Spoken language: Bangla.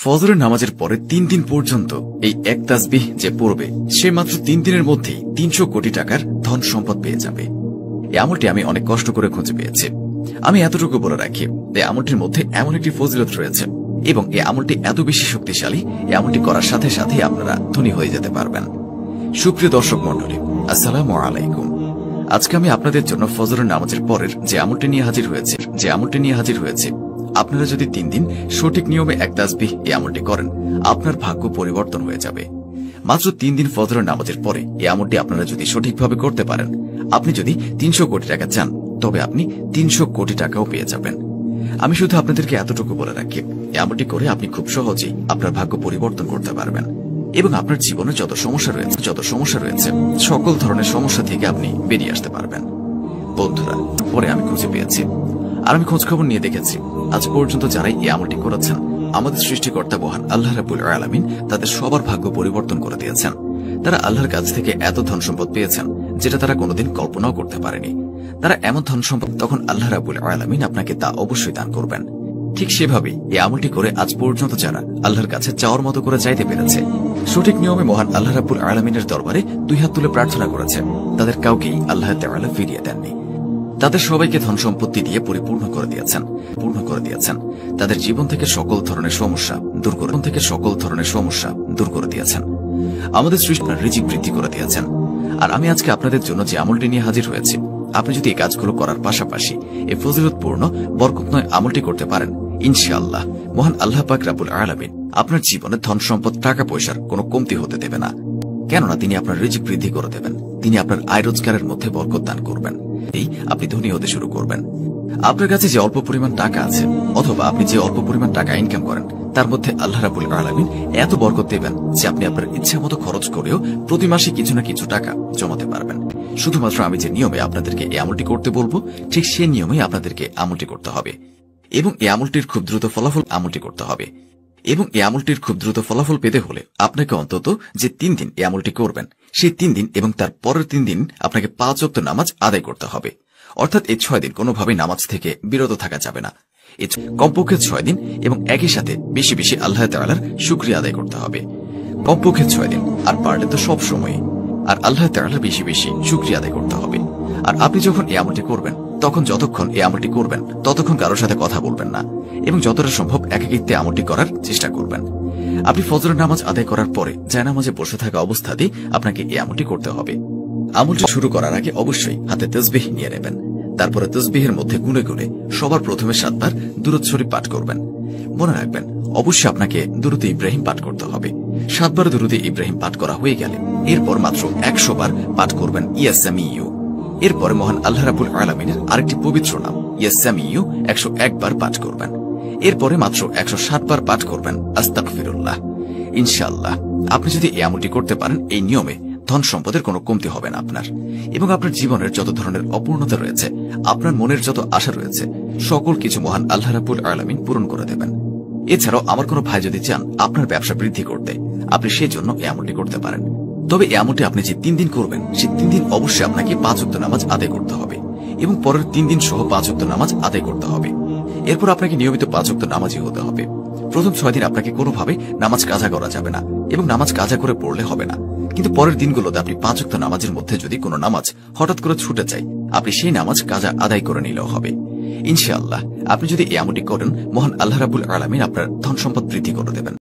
ফজরের নামাজের পরে 3 দিন পর্যন্ত এই এক তাসবিহ যে পড়বে সে মাত্র 3 দিনের মধ্যেই 300 কোটি টাকার ধন সম্পদ পেয়ে যাবে। এই আমলটি আমি অনেক কষ্ট করে খুঁজে পেয়েছি। আমি এতটুকু বলে রাখি, এই আমলটির মধ্যে এমন একটি ফজিলত রয়েছে এবং এই আমলটি এত বেশি শক্তিশালী, এই আমলটি করার সাথে সাথে আপনারা ধনী হয়ে যেতে পারবেন। সুপ্রিয় দর্শক মণ্ডলী, আসসালামু আলাইকুম। আজকে আমি আপনাদের জন্য ফজরের নামাজের পরের যে আমলটি নিয়ে হাজির হয়েছে আপনারা যদি 3 দিন সঠিক নিয়মে এক তাসবিহ এই আমলটি করেন, আপনার ভাগ্য পরিবর্তন হয়ে যাবে। মাত্র 3 দিন ফজরের নামাজের পরে এই আমলটি আপনারা যদি সঠিকভাবে করতে পারেন, আপনি যদি 300 কোটি টাকা চান তবে আপনি 300 কোটি টাকাও পেয়ে যাবেন। আমি শুধু আপনাদেরকে এতটুকু বলে রাখি, এই আমলটি করে আপনি খুব সহজেই আপনার ভাগ্য পরিবর্তন করতে পারবেন এবং আপনার জীবনে যত সমস্যা রয়েছে সকল ধরনের সমস্যা থেকে আপনি বেরিয়ে আসতে পারবেন। বন্ধুরা, পরে আমি খুঁজে পেয়েছি আর আমি খোঁজখবর নিয়ে দেখেছি, আজ পর্যন্ত যারাই এই আমলটি করেছেন, আমাদের সৃষ্টিকর্তা মহান আল্লাহ রাব্বুল আলামিন তাদের সবার ভাগ্য পরিবর্তন করে দিয়েছেন। তারা আল্লাহর কাছ থেকে এত ধন সম্পদ পেয়েছেন যেটা তারা কোনোদিন কল্পনাও করতে পারেনি। তারা এমন ধন সম্পদ, তখন আল্লাহ রাব্বুল আলামিন আপনাকে তা অবশ্যই দান করবেন। ঠিক সেভাবেই এই আমলটি করে আজ পর্যন্ত যারা আল্লাহর কাছে চাওয়ার মতো করে চাইতে পেরেছে, সঠিক নিয়মে মহান আল্লাহ রাব্বুল আলামিনের দরবারে 2 হাত তুলে প্রার্থনা করেছে, তাদের কাউকেই আল্লাহ তাআলা ফিরিয়ে দেননি। তাদের সবাইকে ধন সম্পত্তি দিয়ে পূর্ণ করে দিয়েছেন। তাদের জীবন থেকে সকল ধরনের সমস্যা দূর করে দিয়েছেন। আমাদের সৃষ্টির রিজিক বৃদ্ধি করে দিয়েছেন। আর আমি আজকে আপনাদের জন্য যে আমলটি নিয়ে হাজির হয়েছি, আপনি যদি এই কাজগুলো করার পাশাপাশি এই ফজিলতপূর্ণ বরকতময় আমলটি করতে পারেন, ইনশাআল্লাহ মহান আল্লাহ পাক রব্বুল আলামিন আপনার জীবনে ধন সম্পদ, টাকা পয়সার কোনো কমতি হতে দেবে না। কেননা তিনি আপনার রিজিক বৃদ্ধি করে দেবেন, তিনি আপনার আয় রোজগারের মধ্যে বরকত দান করবেন, এই আপনি ধনী হতে শুরু করবেন। আপনার কাছে যে অল্প পরিমাণ টাকা আছে অথবা আপনি যে অল্প পরিমাণ টাকা ইনকাম করেন, তার মধ্যে আল্লাহ রাব্বুল আলামিন এত বরকত দেবেন যে আপনি আপনার ইচ্ছা মতো খরচ করেও প্রতি মাসে কিছু না কিছু টাকা জমাতে পারবেন। শুধুমাত্র আমি যে নিয়মে আপনাদেরকে এই আমলটি করতে বলবো, ঠিক সেই নিয়মেই আপনাদেরকে আমলটি করতে হবে এবং এই আমলটির খুব দ্রুত ফলাফল পেতে হলে আপনাকে অন্তত যে 3 দিন এই আমলটি করবেন, সেই 3 দিন এবং তার পরের 3 দিন আপনাকে 5 ওয়াক্ত নামাজ আদায় করতে হবে। অর্থাৎ এই 6 দিন কোনোভাবেই নামাজ থেকে বিরত থাকা যাবে না। এই কমপক্ষে 6 দিন এবং একই সাথে বেশি বেশি আল্লাহ তাআলার শুকরিয়া আদায় করতে হবে। কমপক্ষে 6 দিন, আর পারলে তো সব সময়, আর আল্লাহ তাআলার বেশি বেশি শুকরিয়া আদায় করতে হবে। আর আপনি যখন এই আমলটি করবেন, তখন যতক্ষণ এই আমলটি করবেন ততক্ষণ কারোর সাথে কথা বলবেন না এবং যতটা সম্ভব একাকিত্বে আমলটি করার চেষ্টা করবেন। আপনি ফজরের নামাজ আদায় করার পরে জায়নামাজে বসে থাকা অবস্থাতেই আপনাকে এই আমলটি করতে হবে। আমলটি শুরু করার আগে অবশ্যই হাতে তাসবিহ নিয়ে নেবেন। তারপরে তাসবিহের মধ্যে গুনে গুনে সবার প্রথমে 7 বার দুরূদ শরীফ পাঠ করবেন। মনে রাখবেন, অবশ্যই আপনাকে দুরূদে ইব্রাহিম পাঠ করতে হবে। 7 বার দুরূদে ইব্রাহিম পাঠ করা হয়ে গেলে এরপর মাত্র 100 বার পাঠ করবেন ইয়া সামিউ। এরপরে মহান আল্লাহ রাব্বুল আলামিনের আরেকটি পবিত্র নাম ইয়া সামিউ 101 বার পাঠ করবেন। এরপরে মাত্র 107 বার পাঠ করবেন আস্তাগফিরুল্লাহ। ইনশাআল্লাহ আপনি যদি এই আমলটি করতে পারেন, এই নিয়মে ধন সম্পদের কোনো কমতি হবে না আপনার, এবং আপনার জীবনের যত ধরনের অপূর্ণতা রয়েছে, আপনার মনের যত আশা রয়েছে, সকল কিছু মহান আল্লাহ রাব্বুল আলামিন পূরণ করে দেবেন। এছাড়াও আমার কোনো ভাই যদি চান আপনার ব্যবসা বৃদ্ধি করতে, আপনি সেই জন্য এই আমলটি করতে পারেন। তবে এই আমলটি আপনি যে 3 দিন করবেন, সেই 3 দিন অবশ্যই আপনাকে 5 ওয়াক্ত নামাজ আদায় করতে হবে এবং পরের 3 দিন সহ 5 ওয়াক্ত নামাজ আদায় করতে হবে। এরপর আপনাকে নিয়মিত 5 ওয়াক্ত নামাজই হতে হবে। প্রথম 6 দিন আপনাকে কোনোভাবে নামাজ কাজা করা যাবে না এবং নামাজ কাজা করে পড়লে হবে না। কিন্তু পরের দিনগুলোতে আপনি 5 ওয়াক্ত নামাজের মধ্যে যদি কোনো নামাজ হঠাৎ করে ছুটে যায়, আপনি সেই নামাজ কাজা আদায় করে নিলেও হবে। ইনশাআল্লাহ আপনি যদি এই আমলটি করেন, মহান আল্লাহ রাব্বুল আলামিন আপনার ধন সম্পদ বৃদ্ধি করে দেবেন।